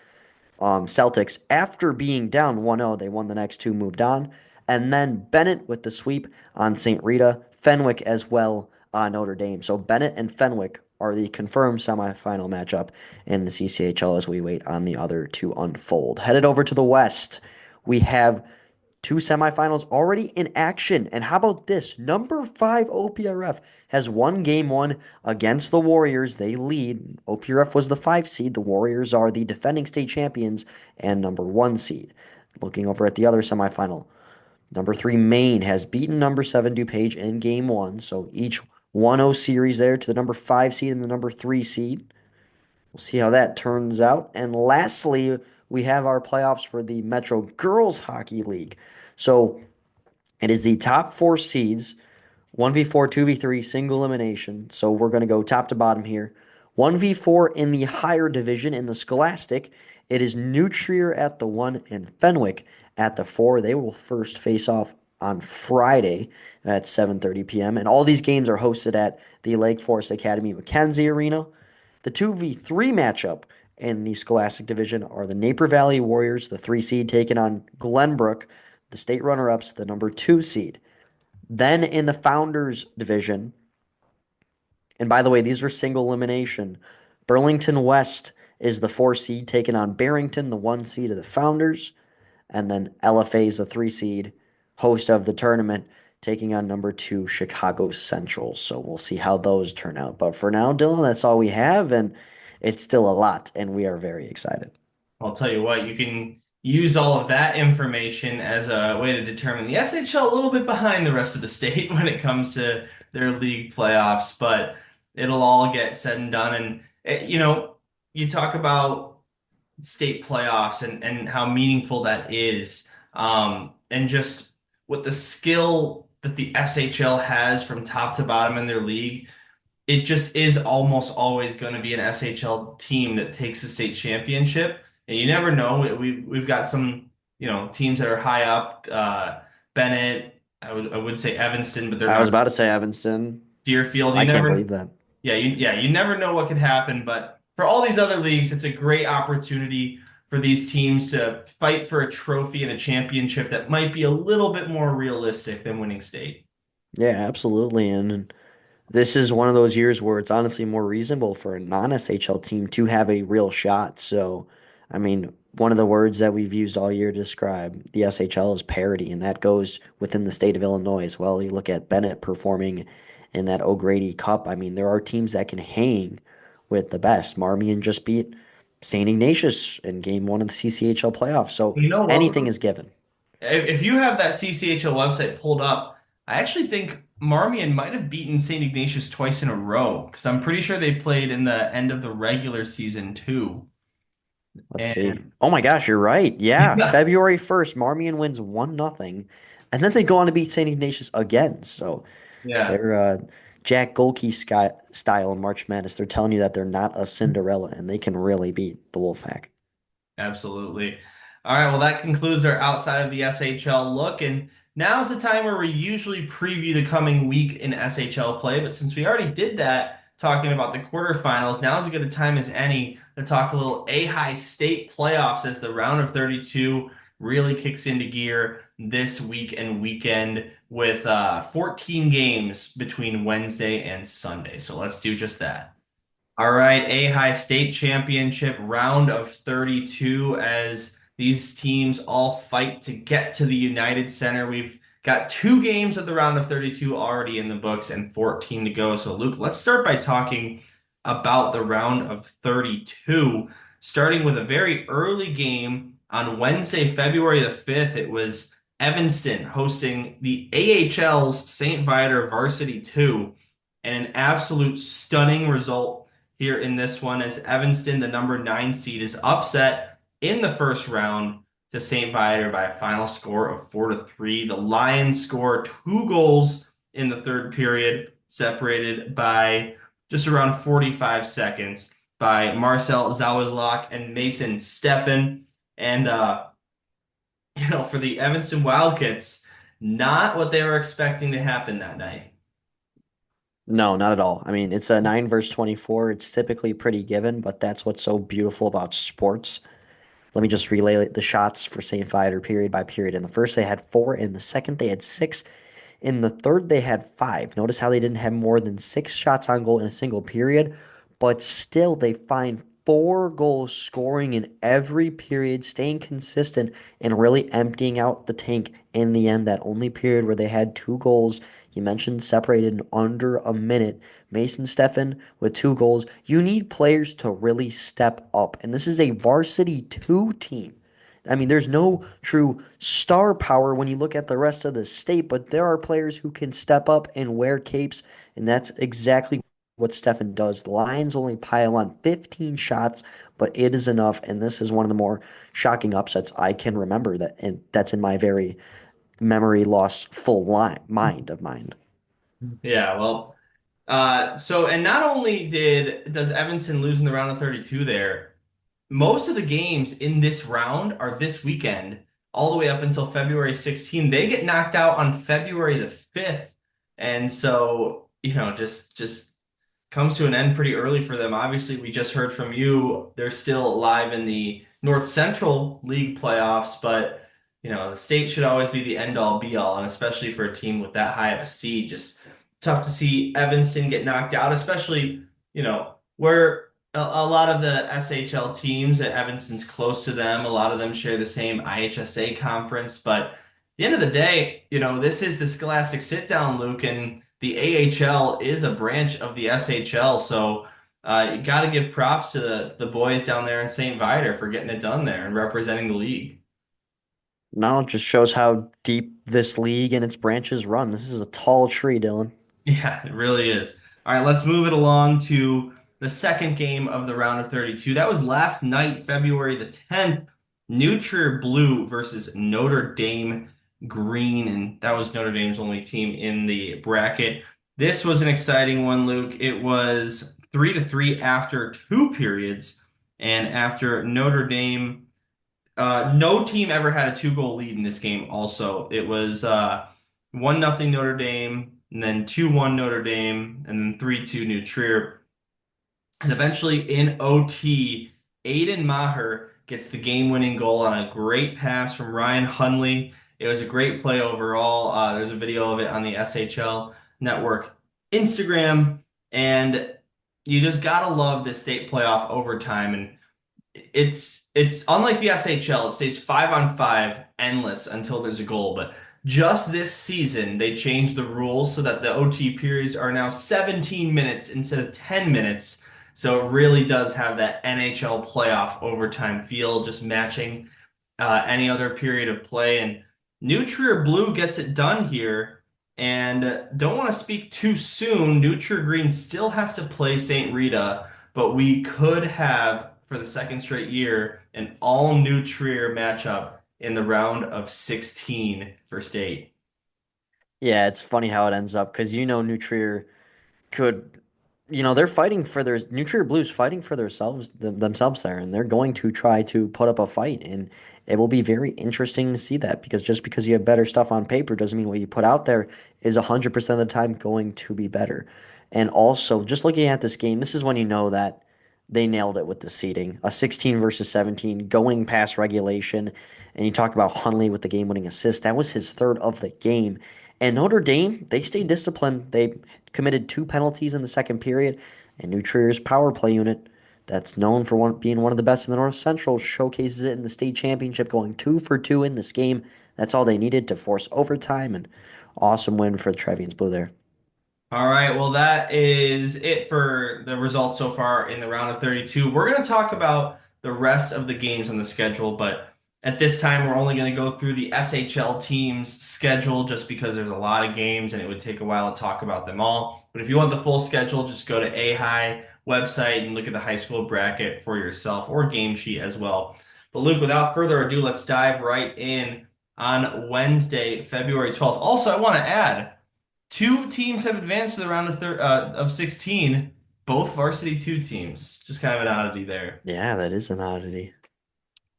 Celtics after being down 1-0. They won the next two, moved on. And then Bennett with the sweep on St. Rita, Fenwick as well on Notre Dame. So Bennett and Fenwick are the confirmed semifinal matchup in the CCHL as we wait on the other to unfold. Headed over to the West, we have two semifinals already in action. And how about this? Number five OPRF has won game one against the Warriors. They lead. OPRF was the five seed. The Warriors are the defending state champions and number one seed. Looking over at the other semifinal, number three Maine has beaten number seven DuPage in game one. So each 1-0 series there to the number five seed and the number three seed. We'll see how that turns out. And lastly, we have our playoffs for the Metro Girls Hockey League. So it is the top four seeds, 1v4, 2v3, single elimination. So we're going to go top to bottom here. 1v4 in the higher division in the Scholastic. It is New Trier at the 1 and Fenwick at the 4. They will first face off on Friday at 7:30 p.m. And all these games are hosted at the Lake Forest Academy Mackenzie Arena. The 2v3 matchup in the Scholastic Division are the Naper Valley Warriors, the 3 seed, taking on Glenbrook, the state runner-ups, the number 2 seed. Then in the Founders Division, and by the way, these are single elimination, Burlington West is the 4 seed, taking on Barrington, the 1 seed of the Founders. And then LFA is the 3 seed, host of the tournament, taking on number 2 Chicago Central. So we'll see how those turn out. But for now, Dylan, that's all we have, and it's still a lot, and we are very excited. I'll tell you what, you can use all of that information as a way to determine the SHL a little bit behind the rest of the state when it comes to their league playoffs, but it'll all get said and done. And, you talk about state playoffs and how meaningful that is, and just with the skill that the SHL has from top to bottom in their league, it just is almost always going to be an SHL team that takes the state championship. And you never know. We've got some, teams that are high up. Bennett, I would say Evanston, but they're I was not. about to say Evanston. Deerfield, you I can't never. believe that. You never know what could happen. But for all these other leagues, it's a great opportunity for these teams to fight for a trophy and a championship that might be a little bit more realistic than winning state. Yeah, absolutely. And this is one of those years where it's honestly more reasonable for a non-SHL team to have a real shot. So, I mean, one of the words that we've used all year to describe the SHL is parity, and that goes within the state of Illinois as well. You look at Bennett performing in that O'Grady Cup. I mean, there are teams that can hang with the best. Marmion just beat St. Ignatius in game one of the CCHL playoffs. So You know anything what? is given. If you have that CCHL website pulled up, I actually think Marmion might have beaten St. Ignatius twice in a row because I'm pretty sure they played in the end of the regular season too. Let's see. And Oh my gosh, you're right. Yeah, yeah, February 1st, Marmion wins 1-0, and then they go on to beat St. Ignatius again. So yeah, they're Jack Golke style in March Madness. They're telling you that they're not a Cinderella, and they can really beat the Wolfpack. absolutely. All right, well, that concludes our outside of the SHL look, and now's the time where we usually preview the coming week in SHL play. But since we already did that, talking about the quarterfinals, now is as good a time as any to talk a little A-High State playoffs as the round of 32 really kicks into gear this week and weekend with 14 games between Wednesday and Sunday. So let's do just that. All right, A-High State Championship round of 32 as these teams all fight to get to the United Center. We've got 2 games of the round of 32 already in the books and 14 to go. So, Luke, let's start by talking about the round of 32, starting with a very early game on Wednesday, February the 5th. It was Evanston hosting the AHL's St. Viator Varsity 2, and an absolute stunning result here in this one as Evanston, the number 9 seed, is upset in the first round to St. Viator by a final score of 4-3. The Lions score 2 goals in the third period, separated by just around 45 seconds by Marcel Zawizlak and Mason Steffen. And for the Evanston Wildcats, not what they were expecting to happen that night. No, not at all. I mean, it's a 9 versus 24. It's typically pretty given, but that's what's so beautiful about sports. Let me just relay the shots for St. Viator period by period. In the first, they had four. In the second, they had six. In the third, they had five. Notice how they didn't have more than 6 shots on goal in a single period, but still they find 4 goals scoring in every period, staying consistent and really emptying out the tank in the end. That only period where they had 2 goals, you mentioned separated in under a minute. Mason Steffen with 2 goals. You need players to really step up, and this is a varsity 2 team. I mean, there's no true star power when you look at the rest of the state, but there are players who can step up and wear capes, and that's exactly what Stefan does. The Lions only pile on 15 shots, but it is enough, and this is one of the more shocking upsets I can remember that, and that's in my very memory loss full mind of mind. Yeah, well, and not only does Evanston lose in the round of 32 there, most of the games in this round are this weekend, all the way up until February 16. They get knocked out on February the 5th. And so, just comes to an end pretty early for them. Obviously, we just heard from you, they're still alive in the North Central League playoffs, but the state should always be the end all be all, and especially for a team with that high of a seed, just tough to see Evanston get knocked out, especially, where a lot of the SHL teams at Evanston's close to them. A lot of them share the same IHSA conference, but at the end of the day, this is the Scholastic Sitdown, Luke, and the AHL is a branch of the SHL. So you got to give props to the boys down there in St. Viator for getting it done there and representing the league. No, it just shows how deep this league and its branches run. This is a tall tree, Dylan. Yeah, it really is. All right, let's move it along to the second game of the round of 32. That was last night, February the 10th. New Trier Blue versus Notre Dame Green, and that was Notre Dame's only team in the bracket. This was an exciting one, Luke. It was 3-3 after 2 periods, and after Notre Dame, no team ever had a 2 goal lead in this game. Also, it was 1-0 Notre Dame, and then 2-1 Notre Dame, and then 3-2 New Trier. And eventually in OT, Aiden Maher gets the game-winning goal on a great pass from Ryan Hunley. It was a great play overall. There's a video of it on the SHL Network Instagram, and you just gotta love this state playoff overtime. And it's unlike the SHL. It stays 5-on-5, endless until there's a goal. But just this season, they changed the rules so that the OT periods are now 17 minutes instead of 10 minutes. So it really does have that NHL playoff overtime feel, just matching any other period of play. And New Trier Blue gets it done here. And don't want to speak too soon. New Trier Green still has to play St. Rita, but we could have, for the second straight year, an all-New Trier matchup in the round of 16 for state. Yeah, it's funny how it ends up because New Trier could, they're fighting for their New Trier Blues fighting for themselves there, and they're going to try to put up a fight, and it will be very interesting to see that because just because you have better stuff on paper doesn't mean what you put out there is 100% of the time going to be better. And also, just looking at this game, this is when you know that they nailed it with the seeding. A 16 versus 17 going past regulation. And you talk about Hunley with the game-winning assist. That was his third of the game. And Notre Dame, they stayed disciplined. They committed two penalties in the second period. And New Trier's power play unit, that's known for being one of the best in the North Central, showcases it in the state championship, going 2 for 2 in this game. That's all they needed to force overtime. And awesome win for the Trevians Blue there. All right, well, that is it for the results so far in the round of 32. We're going to talk about the rest of the games on the schedule, but at this time, we're only going to go through the SHL team's schedule just because there's a lot of games and it would take a while to talk about them all. But if you want the full schedule, just go to A-High website and look at the high school bracket for yourself or game sheet as well. But Luke, without further ado, let's dive right in on Wednesday, February 12th. Also, I want to add, two teams have advanced to the round of 16, both varsity two teams. Just kind of an oddity there. Yeah, that is an oddity.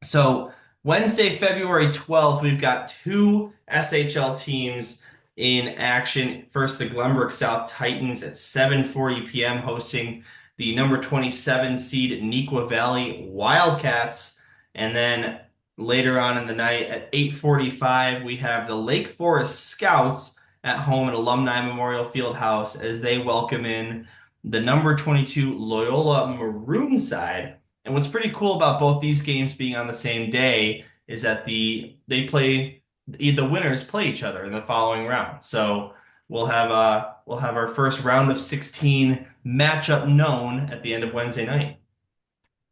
So Wednesday, February 12th, we've got two SHL teams in action. First, the Glenbrook South Titans at 7:40 p.m. hosting the number 27 seed Neuqua Valley Wildcats. And then later on in the night at 8:45, we have the Lake Forest Scouts at home at Alumni Memorial Fieldhouse as they welcome in the number 22 Loyola Maroon side. And what's pretty cool about both these games being on the same day is that the winners play each other in the following round. So we'll have our first round of 16 matchup known at the end of Wednesday night.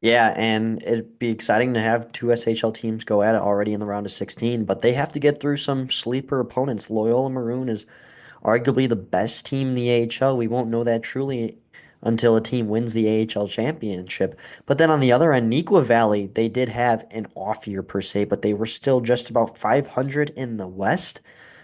Yeah, and it'd be exciting to have two SHL teams go at it already in the round of 16, but they have to get through some sleeper opponents. Loyola Maroon is arguably the best team in the AHL. We won't know that truly until a team wins the AHL championship. But then on the other end, Neuqua Valley, they did have an off year per se, but they were still just about 500 in the West.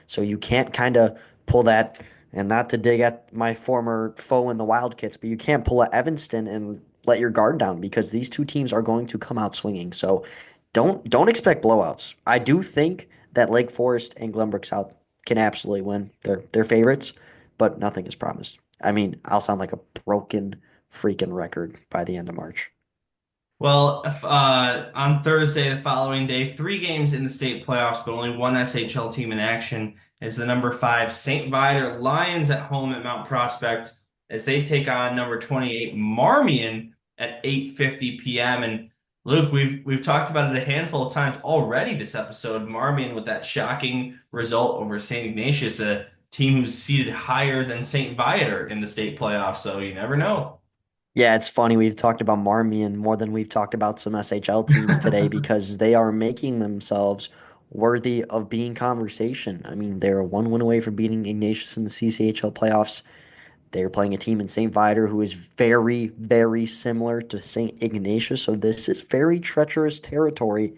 So you can't kind of pull that, and not to dig at my former foe in the Wildcats, but you can't pull a Evanston and let your guard down because these two teams are going to come out swinging. So don't expect blowouts. I do think that Lake Forest and Glenbrook South can absolutely win. They're favorites, but nothing is promised. I mean, I'll sound like a broken freaking record by the end of March. Well, on Thursday, the following day, three games in the state playoffs, but only one SHL team in action is the number 5 St. Viator Lions at home at Mount Prospect as they take on number 28 Marmion at 8:50 p.m. And Luke, we've talked about it a handful of times already this episode. Marmion with that shocking result over St. Ignatius, a team who's seated higher than St. Viator in the state playoffs, so you never know. Yeah, it's funny. We've talked about Marmion more than we've talked about some SHL teams today because they are making themselves worthy of being conversation. I mean, they're one win away from beating Ignatius in the CCHL playoffs. They're playing a team in St. Viator who is very, very similar to St. Ignatius. So this is very treacherous territory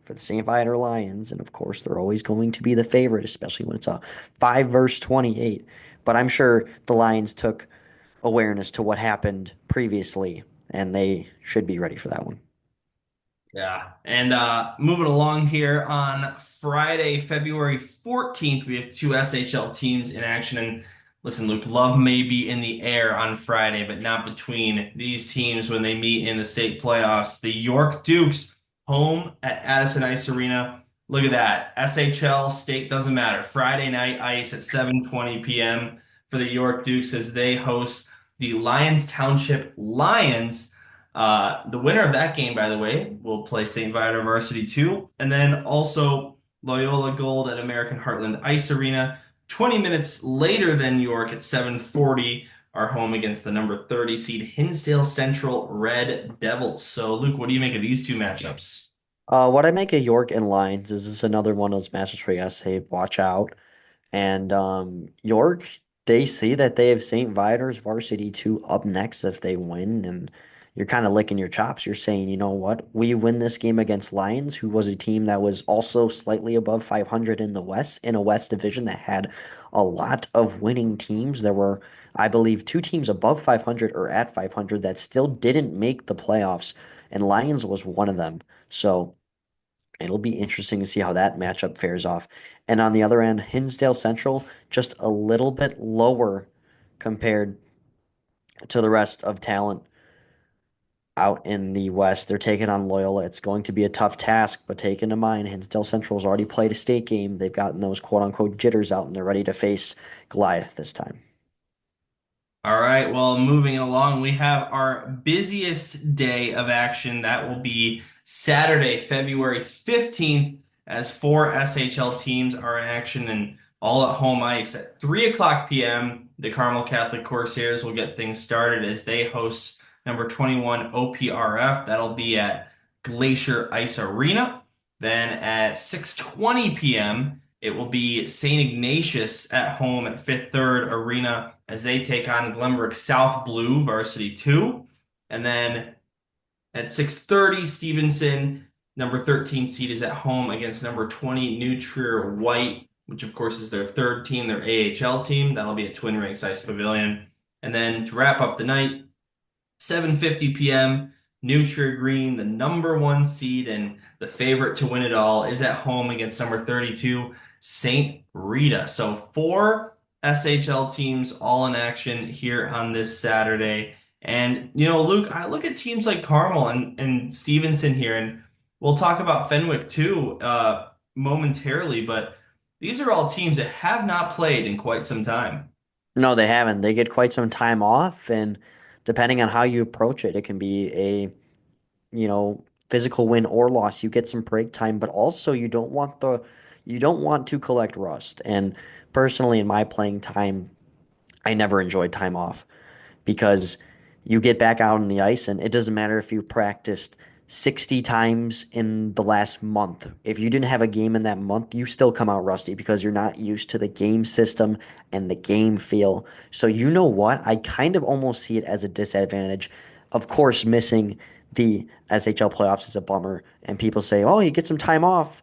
for the St. Viator Lions. And of course, they're always going to be the favorite, especially when it's a 5 versus 28. But I'm sure the Lions took awareness to what happened previously, and they should be ready for that one. Yeah. And moving along here on Friday, February 14th, we have two SHL teams in action. And listen, Luke, love may be in the air on Friday, but not between these teams when they meet in the state playoffs. The York Dukes home at Addison Ice Arena. Look at that. SHL state doesn't matter. Friday night ice at 7:20 p.m. for the York Dukes as they host the Lyons Township Lions. The winner of that game, by the way, will play St. Viator Varsity 2, and then also Loyola Gold at American Heartland Ice Arena. 20 minutes later than York at 7:40 are home against the number 30 seed Hinsdale Central Red Devils. So, Luke, what do you make of these two matchups? What I make of York and Lions is this another one of those matches where you gotta say, watch out. And York, they see that they have St. Viator's Varsity 2 up next if they win, and you're kind of licking your chops. You're saying, you know what? We win this game against Lions, who was a team that was also slightly above 500 in the West, in a West division that had a lot of winning teams. There were, I believe, two teams above 500 or at 500 that still didn't make the playoffs, and Lions was one of them. So it'll be interesting to see how that matchup fares off. And on the other end, Hinsdale Central just a little bit lower compared. to the rest of talent out in the West. They're taking on Loyola. It's going to be a tough task, but take into mind, Hinsdale Central's already played a state game. They've gotten those quote unquote jitters out, and they're ready to face Goliath this time. All right, well, moving along, we have our busiest day of action. That will be Saturday, February 15th, as four SHL teams are in action and all at home ice. At 3 o'clock p.m., the Carmel Catholic Corsairs will get things started as they host number 21 OPRF. That'll be at Glacier Ice Arena. Then at 6:20 p.m., it will be St. Ignatius at home at Fifth Third Arena as they take on Glenbrook South Blue Varsity 2. And then at 6:30, Stevenson, number 13 seed, is at home against number 20 New Trier White, which of course is their third team, their AHL team. That'll be at Twin Ranks Ice Pavilion. And then to wrap up the night, 7:50 p.m. New Trier Green, the number one seed and the favorite to win it all, is at home against number 32 St. Rita. So four SHL teams all in action here on this Saturday. And Luke, I look at teams like Carmel and Stevenson here, and we'll talk about Fenwick too momentarily, but these are all teams that have not played in quite some time. No, they haven't. They get quite some time off, and depending on how you approach it, it can be a, physical win or loss. You get some break time, but also you don't want to collect rust. And personally, in my playing time, I never enjoyed time off because you get back out on the ice and it doesn't matter if you practiced 60 times in the last month. If you didn't have a game in that month, you still come out rusty because you're not used to the game system and the game feel. So you know what? I kind of almost see it as a disadvantage. Of course, missing the SHL playoffs is a bummer, and people say, "Oh, you get some time off."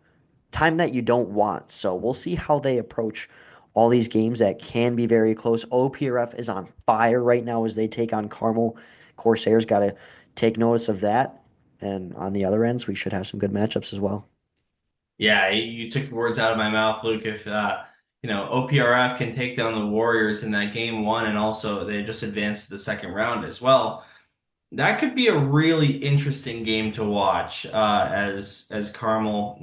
Time that you don't want. So we'll see how they approach all these games that can be very close. OPRF is on fire right now as they take on Carmel. Corsairs got to take notice of that. And on the other ends, we should have some good matchups as well. Yeah, you took the words out of my mouth, Luke. If OPRF can take down the Warriors in that game one, and also they just advanced to the second round as well, that could be a really interesting game to watch. As Carmel,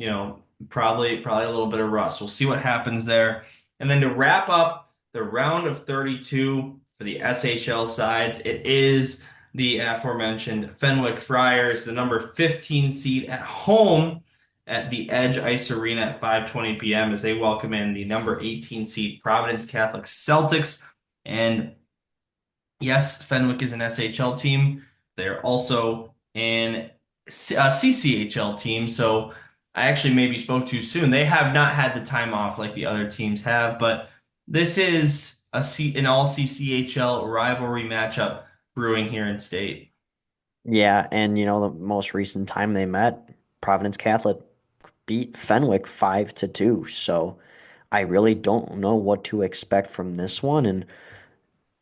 probably a little bit of rust. We'll see what happens there. And then to wrap up the round of 32 for the SHL sides, it is the aforementioned Fenwick Friars, the number 15 seed at home at the Edge Ice Arena at 5:20 p.m. as they welcome in the number 18 seed Providence Catholic Celtics. And yes, Fenwick is an SHL team. They're also an CCHL team. So I actually maybe spoke too soon. They have not had the time off like the other teams have, but this is an all CCHL rivalry matchup brewing here in state. Yeah, and the most recent time they met, Providence Catholic beat Fenwick 5-2. So I really don't know what to expect from this one. And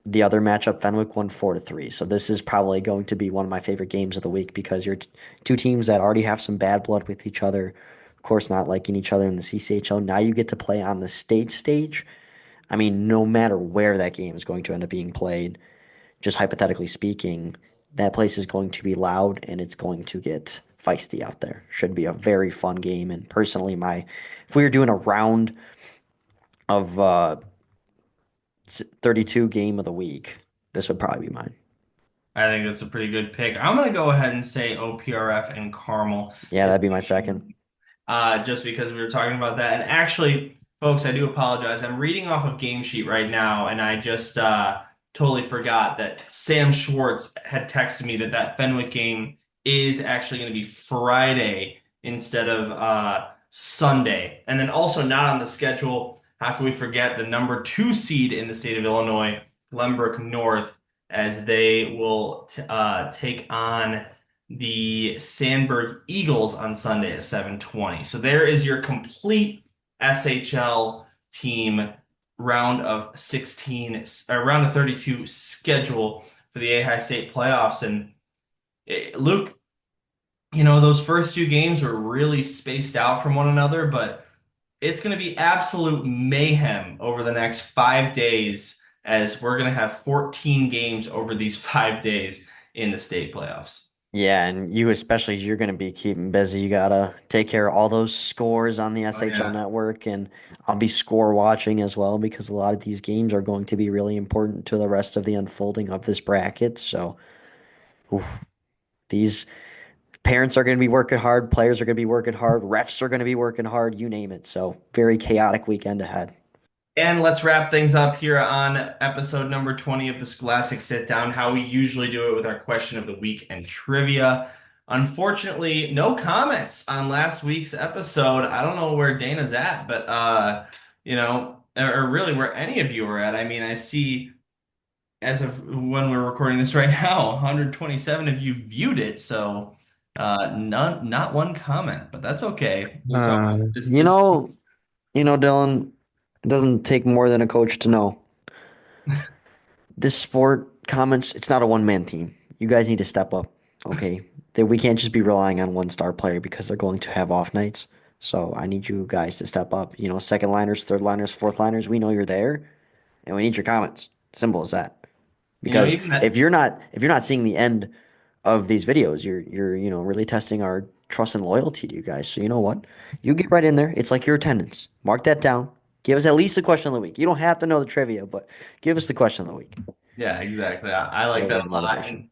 the other matchup, Fenwick won 4-3. So this is probably going to be one of my favorite games of the week because you're two teams that already have some bad blood with each other. Of course, not liking each other in the CCHL. Now you get to play on the state stage. I mean, no matter where that game is going to end up being played, just hypothetically speaking, that place is going to be loud and it's going to get feisty out there. Should be a very fun game. And personally, if we were doing a round of 32 game of the week, this would probably be mine. I think that's a pretty good pick. I'm going to go ahead and say OPRF and Carmel Yeah, is that'd be my second. just because we were talking about that. And actually, folks, I do apologize. I'm reading off of Game Sheet right now, and I just totally forgot that Sam Schwartz had texted me that Fenwick game is actually going to be Friday instead of Sunday. And then also not on the schedule, how can we forget the number two seed in the state of Illinois, Glenbrook North, as they will take on the Sandburg Eagles on Sunday at 7:20. So there is your complete SHL team round of 16 or round of 32 schedule for the A-High State playoffs. And Luke, those first two games were really spaced out from one another, but it's going to be absolute mayhem over the next 5 days as we're going to have 14 games over these 5 days in the state playoffs. Yeah, and you especially, you're going to be keeping busy. You gotta take care of all those scores on the Oh SHL yeah. network, and I'll be score watching as well because a lot of these games are going to be really important to the rest of the unfolding of this bracket. So, oof, these parents are going to be working hard, players are going to be working hard, refs are going to be working hard, you name it. So, very chaotic weekend ahead. And let's wrap things up here on episode number 20 of the Scholastic Sit Down, how we usually do it with our question of the week and trivia. Unfortunately, no comments on last week's episode. I don't know where Dana's at, but or really where any of you are at. I mean, I see as of when we're recording this right now, 127 of you viewed it, so not one comment, but that's okay. So this You this know, Dylan, it doesn't take more than a coach to know. This sport comments, it's not a one-man team. You guys need to step up, okay? That we can't just be relying on one star player because they're going to have off nights. So I need you guys to step up. Second liners, third liners, fourth liners, we know you're there, and we need your comments. Simple as that. Because even that. if you're not seeing the end of these videos, you're really testing our trust and loyalty to you guys. So you know what? You get right in there. It's like your attendance. Mark that down. Give us at least a question of the week. You don't have to know the trivia, but give us the question of the week. Yeah, exactly. I like Little that bit of a lot. motivation.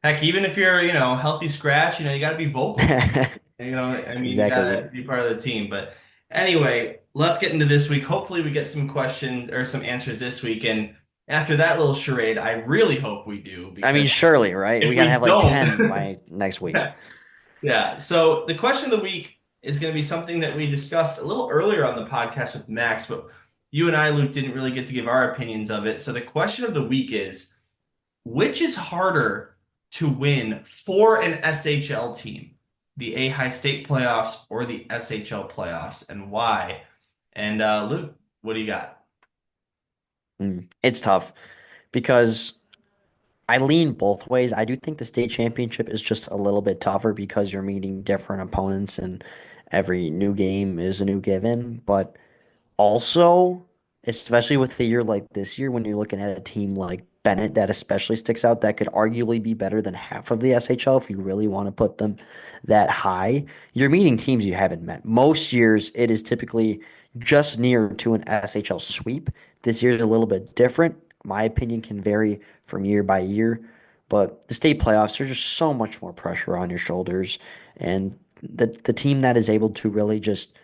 And heck, even if you're, healthy scratch, you got to be vocal. I mean, you got Exactly. to be part of the team. But anyway, let's get into this week. Hopefully, we get some questions or some answers this week. And after that little charade, I really hope we do I because mean, surely, right? We if got to we have like don't, 10 by next week. yeah. Yeah. So the question of the week is going to be something that we discussed a little earlier on the podcast with Max, but you and I, Luke, didn't really get to give our opinions of it. So the question of the week is, which is harder to win for an SHL team, the A High State playoffs or the SHL playoffs, and why? And Luke, what do you got? It's tough because I lean both ways. I do think the state championship is just a little bit tougher because you're meeting different opponents and every new game is a new given. But also, especially with a year like this year, when you're looking at a team like Bennett that especially sticks out, that could arguably be better than half of the SHL if you really want to put them that high. You're meeting teams you haven't met. Most years, it is typically just near to an SHL sweep. This year's a little bit different. My opinion can vary from year by year, but the state playoffs, there's just so much more pressure on your shoulders, and the team that is able to really just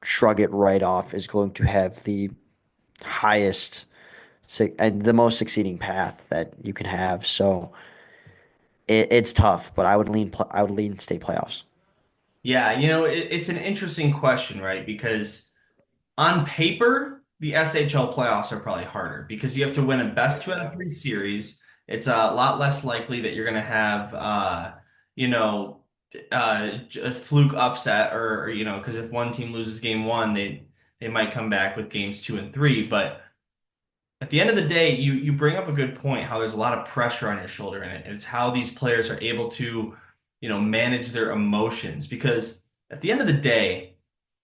shrug it right off is going to have the highest and the most succeeding path that you can have. So it's tough, but I would lean state playoffs. Yeah, it's an interesting question, right? Because on paper, the SHL playoffs are probably harder because you have to win a best two out of three series. It's a lot less likely that you're going to have, you know, a fluke upset or because if one team loses game one, they might come back with games two and three. But at the end of the day, you bring up a good point, how there's a lot of pressure on your shoulder in it. And it's how these players are able to, manage their emotions because at the end of the day,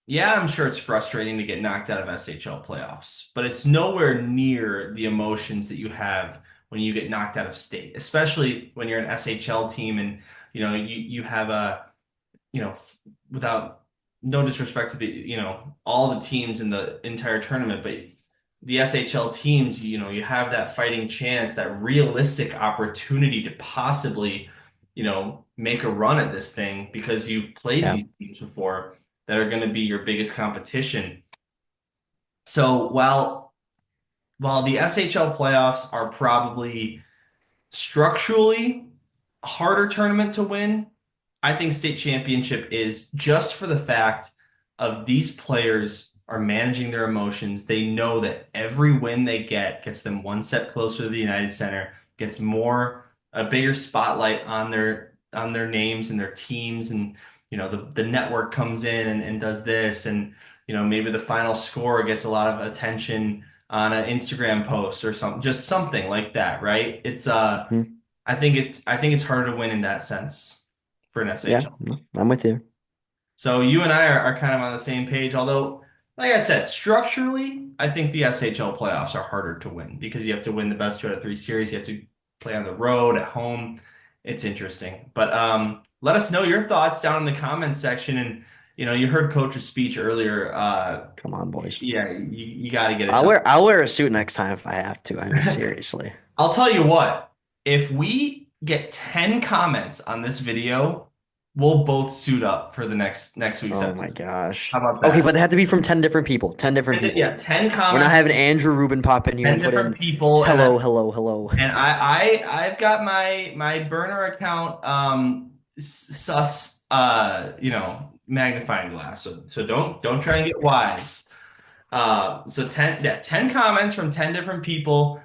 yeah, I'm sure it's frustrating to get knocked out of SHL playoffs, but it's nowhere near the emotions that you have when you get knocked out of state, especially when you're an SHL team and you have without no disrespect to all the teams in the entire tournament, but the SHL teams, you have that fighting chance, that realistic opportunity to possibly, make a run at this thing because you've played Yeah. these teams before that are going to be your biggest competition. So while the SHL playoffs are probably structurally a harder tournament to win, I think state championship is just for the fact of these players are managing their emotions. They know that every win they get gets them one step closer to the United Center, gets a bigger spotlight on their names and their teams, and the network comes in and does this, and maybe the final score gets a lot of attention on an Instagram post or something, just something like that, right? Hmm. I think it's harder to win in that sense for an Yeah, SHL. no, I'm with you. So you and I are kind of on the same page, although like I said, structurally, I think the SHL playoffs are harder to win because you have to win the best 2 out of 3 series. You have to play on the road, at home. It's interesting. But let us know your thoughts down in the comments section. And you heard Coach's speech earlier. Come on, boys. Yeah, you got to get it I'll done. wear a suit next time if I have to. I mean, seriously. I'll tell you what, if we get 10 comments on this video, we'll both suit up for the next week's Oh my episode. How gosh. about Okay, that? but they have to be from 10 different people. 10 different people. Yeah, 10 We're not comments, having Andrew Rubin pop in here 10 and put different in people, and hello, hello, hello. I've got my burner account sus magnifying glass. So don't try and get wise. So 10 comments from 10 different people.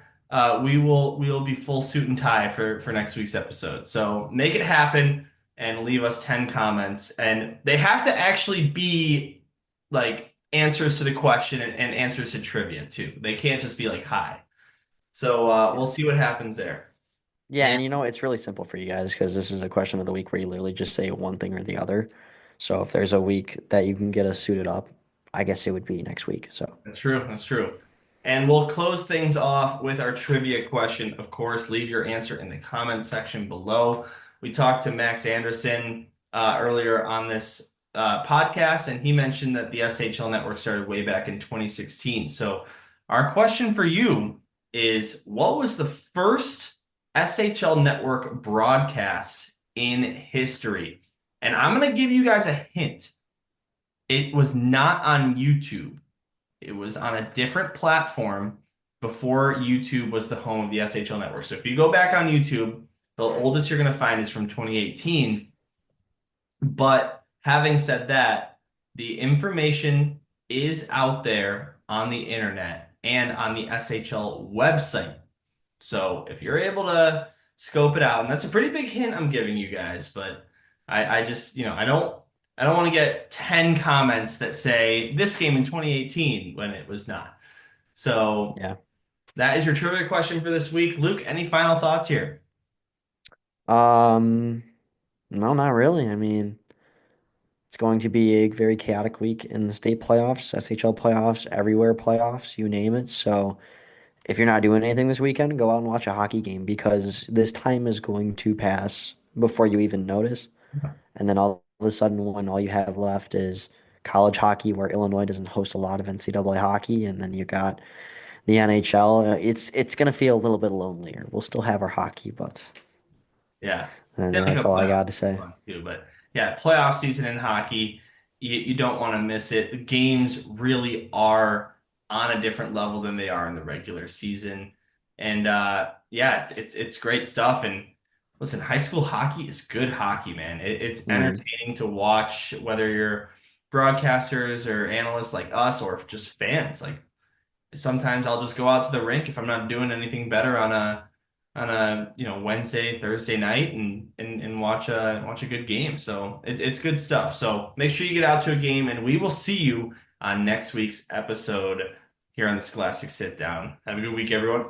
We will be full suit and tie for next week's episode. So make it happen and leave us 10 comments. And they have to actually be like answers to the question and answers to trivia too. They can't just be like hi. So we'll see what happens there. Yeah, And and it's really simple for you guys because this is a question of the week where you literally just say one thing or the other. So if there's a week that you can get us suited up, I guess it would be next week. So that's true. That's true. And we'll close things off with our trivia question. Of course, leave your answer in the comment section below. We talked to Max Anderson earlier on this podcast, and he mentioned that the SHL network started way back in 2016. So, our question for you is, what was the first SHL network broadcast in history? And I'm going to give you guys a hint. It was not on YouTube. It was on a different platform before YouTube was the home of the SHL network. So if you go back on YouTube, the oldest you're going to find is from 2018. But having said that, the information is out there on the internet and on the SHL website. So if you're able to scope it out, and that's a pretty big hint I'm giving you guys, but I just, I don't want to get 10 comments that say this game in 2018 when it was not. So yeah. that is your trivia question for this week. Luke, any final thoughts here? Um, no, not really. I mean, it's going to be a very chaotic week in the state playoffs, SHL playoffs, everywhere playoffs, you name it. So if you're not doing anything this weekend, go out and watch a hockey game because this time is going to pass before you even notice. And then all of a sudden, when all you have left is college hockey, where Illinois doesn't host a lot of NCAA hockey, and then you got the NHL, it's gonna feel a little bit lonelier. We'll still have our hockey, but Yeah. and Stanley that's Cup all I playoffs got to is say. fun too. But yeah, playoff season in hockey, you don't want to miss it. The games really are on a different level than they are in the regular season. And yeah, it's great stuff. And listen, high school hockey is good hockey, man. It's Mm, entertaining to watch, whether you're broadcasters or analysts like us or just fans. Like sometimes I'll just go out to the rink if I'm not doing anything better on a Wednesday, Thursday night and watch a good game. So it's good stuff. So make sure you get out to a game and we will see you on next week's episode here on the Scholastic Sit Down. Have a good week, everyone.